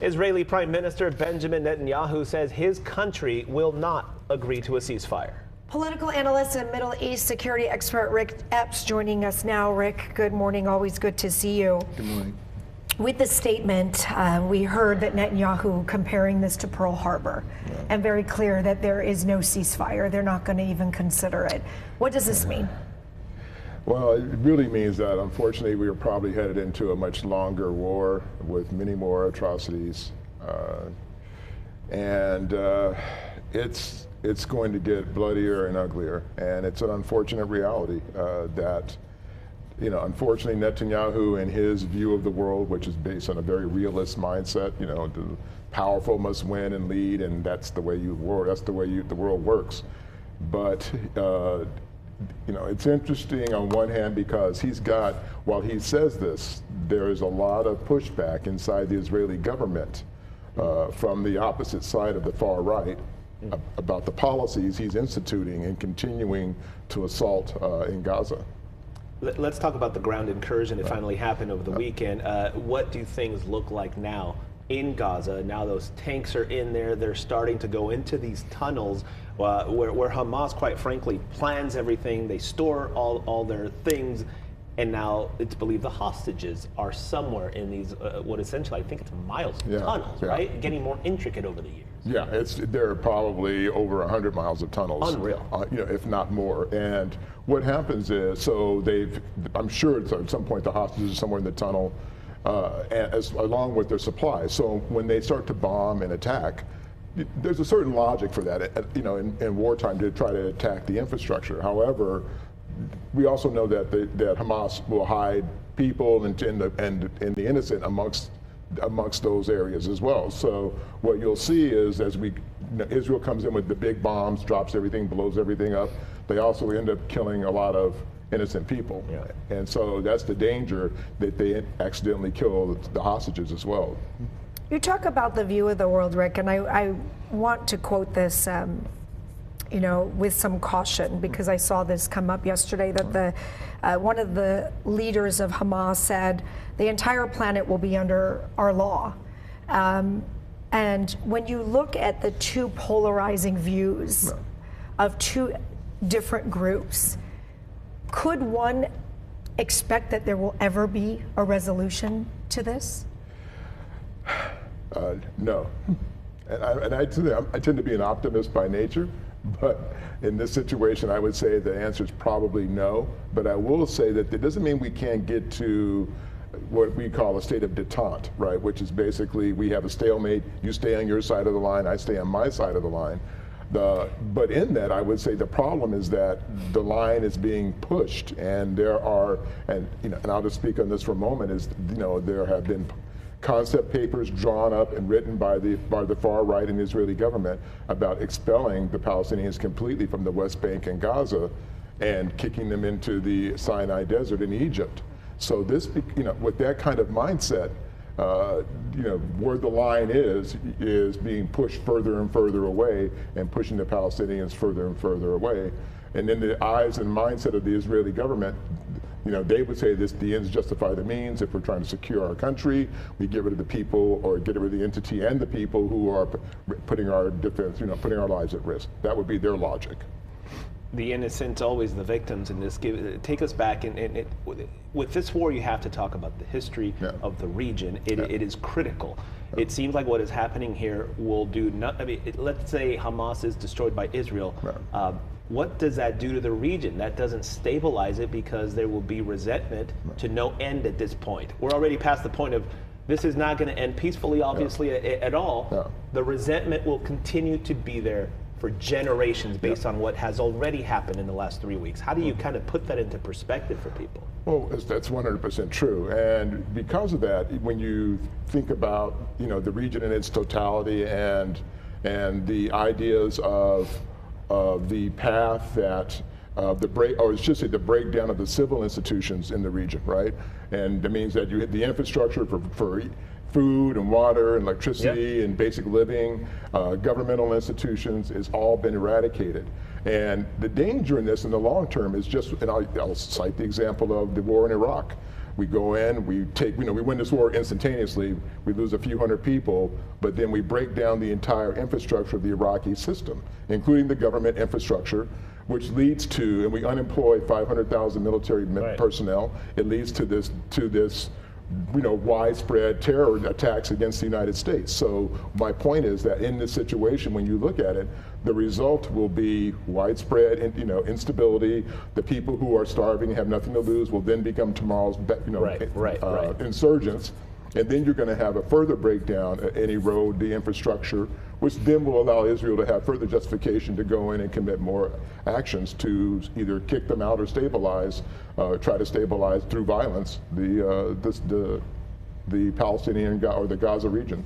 Israeli Prime Minister Benjamin Netanyahu says his country will not agree to a ceasefire. Political analyst and Middle East security expert Rick Epps joining us now. Rick, good morning. Always good to see you. Good morning. With the statement, we heard that Netanyahu comparing this to Pearl Harbor, and very clear that there is no ceasefire. They're not going to even consider it. What does this mean? Well, it really means that, unfortunately, we are probably headed into a much longer war with many more atrocities. It's going to get bloodier and uglier. And it's an unfortunate reality that, unfortunately, Netanyahu and his view of the world, which is based on a very realist mindset, the powerful must win and lead, and that's the way the world works. But it's interesting on one hand because while he says this, there is a lot of pushback inside the Israeli government from the opposite side of the far right about the policies he's instituting and continuing to assault in Gaza. Let's talk about the ground incursion that finally happened over the weekend. What do things look like now in Gaza? Now those tanks are in there. They're starting to go into these tunnels where Hamas, quite frankly, plans everything. They store all their things. And now it's believed the hostages are somewhere in these, what essentially I think it's miles of tunnels, right? Getting more intricate over the years. Yeah, there are probably over 100 miles of tunnels. Unreal. If not more. And what happens is, I'm sure at some point the hostages are somewhere in the tunnel, along with their supplies. So when they start to bomb and attack, there's a certain logic for that, in wartime to try to attack the infrastructure. However, we also know that Hamas will hide people and the innocent amongst those areas as well. So what you'll see is Israel comes in with the big bombs, drops everything, blows everything up. They also end up killing a lot of innocent people. Yeah. And so that's the danger, that they accidentally kill the hostages as well. You talk about the view of the world, Rick, and I want to quote this with some caution, because I saw this come up yesterday that one of the leaders of Hamas said the entire planet will be under our law. And when you look at the two polarizing views of two different groups, could one expect that there will ever be a resolution to this? No. And I tend to be an optimist by nature. But in this situation, I would say the answer is probably no. But I will say that it doesn't mean we can't get to what we call a state of detente, right? Which is basically we have a stalemate. You stay on your side of the line, I stay on my side of the line. But in that, I would say the problem is that the line is being pushed, and and I'll just speak on this for a moment. There have been concept papers drawn up and written by the far right in the Israeli government about expelling the Palestinians completely from the West Bank and Gaza and kicking them into the Sinai Desert in Egypt. So this, with that kind of mindset, where the line is being pushed further and further away and pushing the Palestinians further and further away. And in the eyes and mindset of the Israeli government, they would say the ends justify the means. If we're trying to secure our country, we get rid of the people, or get rid of the entity and the people who are putting our defense, putting our lives at risk. That would be their logic. The innocent, always the victims in this. Take us back, and with this war, you have to talk about the history of the region. It is critical. It seems like what is happening here will do let's say Hamas is destroyed by Israel. What does that do to the region? That doesn't stabilize it, because there will be resentment to no end at this point. We're already past the point of this is not going to end peacefully, obviously, at all. The resentment will continue to be there for generations based on what has already happened in the last 3 weeks. How do you kind of put that into perspective for people? Well, that's 100% true. And because of that, when you think about the region in its totality and the ideas of the path that the breakdown of the civil institutions in the region, right? And that means that you hit the infrastructure for food and water and electricity and basic living, governmental institutions, has all been eradicated. And the danger in this in the long term is just, and I'll cite the example of the war in Iraq, We go in, we take, we win this war instantaneously. We lose a few hundred people, but then we break down the entire infrastructure of the Iraqi system, including the government infrastructure, which leads to, and we unemploy 500,000 military personnel. It leads to this widespread terror attacks against the United States. So my point is that in this situation, when you look at it, the result will be widespread, instability. The people who are starving, have nothing to lose, will then become tomorrow's, insurgents. And then you're going to have a further breakdown and erode the infrastructure, which then will allow Israel to have further justification to go in and commit more actions to either kick them out or stabilize, try to stabilize through violence the Palestinian or the Gaza region.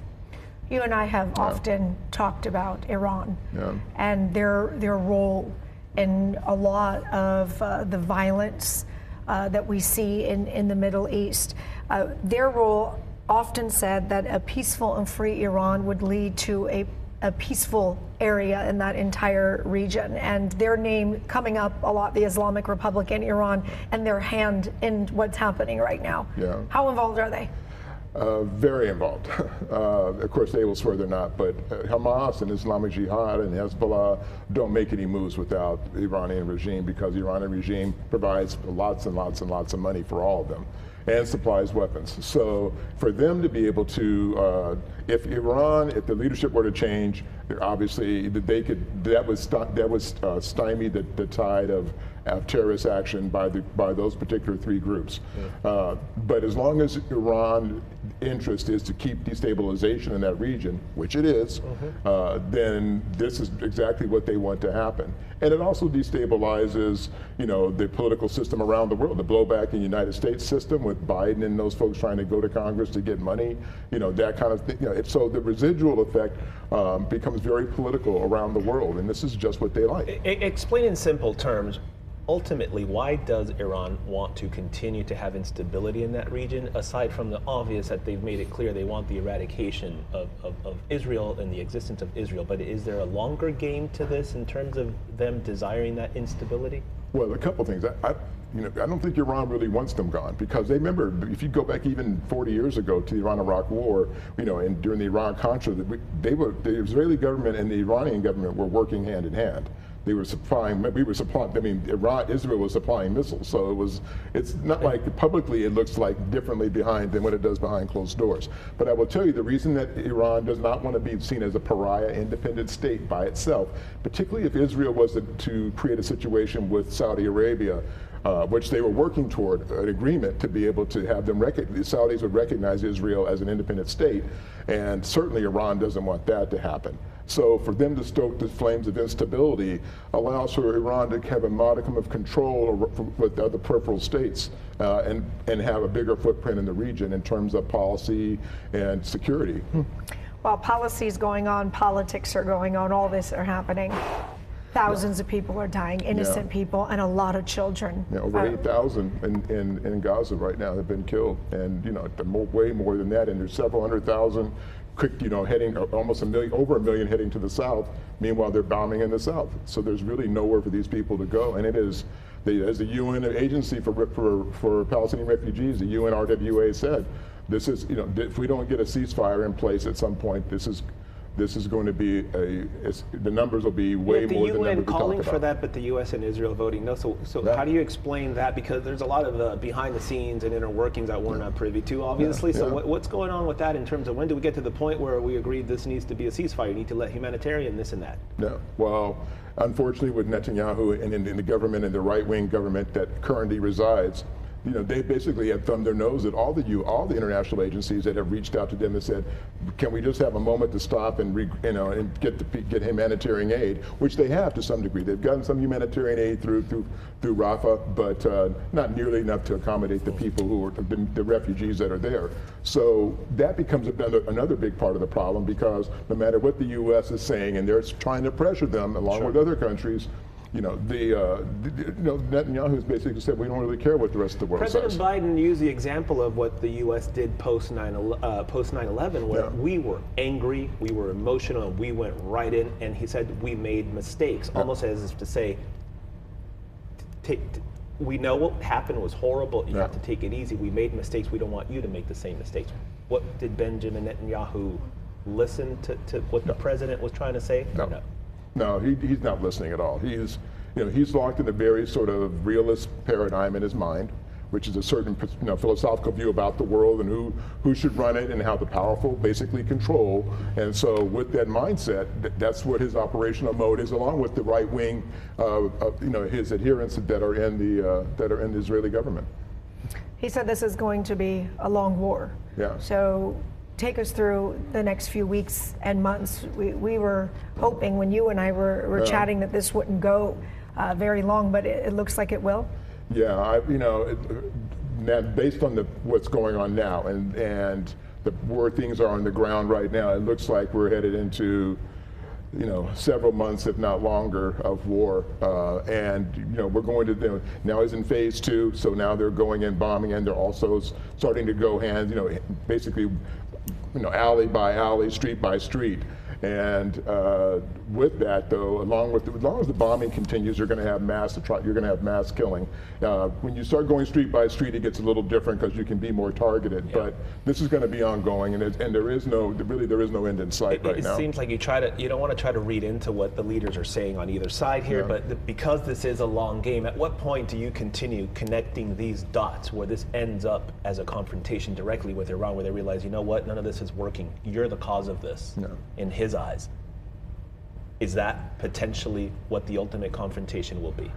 You and I have often talked about Iran and their role in a lot of the violence that we see in the Middle East. Their role often said that a peaceful and free Iran would lead to a peaceful area in that entire region, and their name coming up a lot, the Islamic Republic in Iran, and their hand in what's happening right now. Yeah. How involved are they? Very involved. Of course, they will swear they're not, but Hamas and Islamic Jihad and Hezbollah don't make any moves without the Iranian regime, because the Iranian regime provides lots and lots and lots of money for all of them and supplies weapons. So for them to be able to, if the leadership were to change, obviously that would stymie the tide of terrorist action by those particular three groups. But as long as Iran's interest is to keep destabilization in that region, which it is, then this is exactly what they want to happen. And it also destabilizes, the political system around the world. The blowback in the United States system with Biden and those folks trying to go to Congress to get money, that kind of thing. So the residual effect becomes very political around the world, and this is just what they like. Explain in simple terms. Ultimately, why does Iran want to continue to have instability in that region, aside from the obvious that they've made it clear they want the eradication of Israel and the existence of Israel? But is there a longer game to this in terms of them desiring that instability? Well, a couple things. I don't think Iran really wants them gone, because they remember, if you go back even 40 years ago to the Iran-Iraq War, and during the Iran-Contra, the Israeli government and the Iranian government were working hand in hand. They were supplying, Israel was supplying missiles. So it's not like publicly it looks like differently behind than what it does behind closed doors. But I will tell you, the reason that Iran does not want to be seen as a pariah independent state by itself, particularly if Israel was to create a situation with Saudi Arabia, which they were working toward an agreement to be able to have them the Saudis would recognize Israel as an independent state, and certainly Iran doesn't want that to happen. So for them to stoke the flames of instability allows for Iran to have a modicum of control with other peripheral states and have a bigger footprint in the region in terms of policy and security. While policy is going on, politics are going on, all this are happening. Thousands of people are dying, innocent people, and a lot of children. Yeah, over 8,000 in Gaza right now have been killed, and way more than that, and there's several 100,000 heading almost over a million heading to the south. Meanwhile, they're bombing in the south. So there's really nowhere for these people to go, and it is, as the UN Agency for Palestinian Refugees, the UNRWA said, this is, if we don't get a ceasefire in place at some point, this is going to be the numbers will be way more than the UN calling for that, but the U.S. and Israel voting no. So how do you explain that? Because there's a lot of behind the scenes and inner workings that we're not privy to, obviously. So what's going on with that in terms of when do we get to the point where we agree this needs to be a ceasefire? You need to let humanitarian this and that. No. Well, unfortunately, with Netanyahu and in the government and the right-wing government that currently resides, they basically have thumbed their nose at all the international agencies that have reached out to them and said, can we just have a moment to stop and get humanitarian aid, which they have to some degree. They've gotten some humanitarian aid through Rafah, but not nearly enough to accommodate the people who are the refugees that are there. So that becomes another big part of the problem, because no matter what the U.S. is saying, and they're trying to pressure them along with other countries, Netanyahu has basically said we don't really care what the rest of the world says. President Biden used the example of what the U.S. did post 9/11, where we were angry, we were emotional, and we went right in, and he said we made mistakes, almost as if to say, we know what happened was horrible. You have to take it easy. We made mistakes. We don't want you to make the same mistakes. What did Benjamin Netanyahu listen to what the president was trying to say? No, he's not listening at all. He's locked in a very sort of realist paradigm in his mind, which is a certain philosophical view about the world and who should run it and how the powerful basically control. And so with that mindset, that's what his operational mode is, along with the right wing, his adherents that are in the Israeli government. He said this is going to be a long war. Yeah. So take us through the next few weeks and months. We were hoping when you and I were chatting that this wouldn't go very long, but it looks like it will. Yeah, based on what's going on now and where things are on the ground right now, it looks like we're headed into several months, if not longer, of war. And we're going to now is in phase 2, so now they're going in bombing, and they're also starting to go basically alley by alley, street by street. And with that, though, as long as the bombing continues, you're going to have mass killing. When you start going street by street, it gets a little different because you can be more targeted. Yeah. But this is going to be ongoing, and there is no end in sight right now. It seems like you don't want to try to read into what the leaders are saying on either side here. Yeah. But because this is a long game, at what point do you continue connecting these dots where this ends up as a confrontation directly with Iran, where they realize, you know what, none of this is working. You're the cause of this. No. In his eyes. Is that potentially what the ultimate confrontation will be?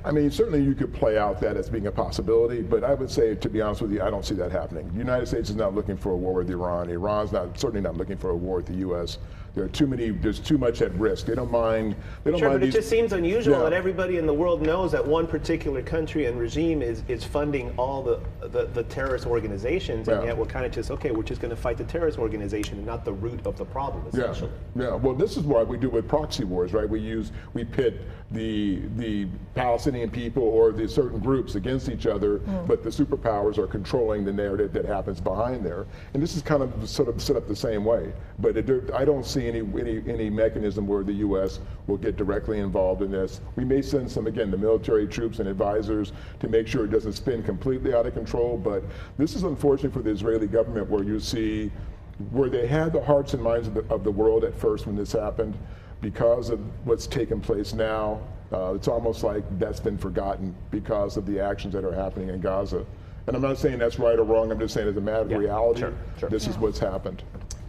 I mean, certainly you could play out that as being a possibility, but I would say, to be honest with you, I don't see that happening. The United States is not looking for a war with Iran. Iran's certainly not looking for a war with the U.S. There's too much at risk. They don't mind. Sure, but it just seems unusual that everybody in the world knows that one particular country and regime is funding all the terrorist organizations, and yet we're kind of just, we're just going to fight the terrorist organization and not the root of the problem, essentially. Yeah. Well, this is what we do with proxy wars, right? We pit the Palestinian people or the certain groups against each other, but the superpowers are controlling the narrative that happens behind there. And this is kind of sort of set up the same way. But I don't see any mechanism where the U.S. will get directly involved in this. We may send the military troops and advisors to make sure it doesn't spin completely out of control. But this is unfortunate for the Israeli government, where they had the hearts and minds of the world at first when this happened. Because of what's taken place now, it's almost like that's been forgotten because of the actions that are happening in Gaza. And I'm not saying that's right or wrong. I'm just saying as a matter of reality, this is what's happened.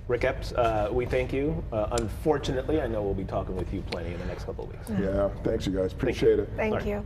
Rick Epps, we thank you. Unfortunately, I know we'll be talking with you plenty in the next couple of weeks. Yeah, thanks you guys. Appreciate it. Thank you.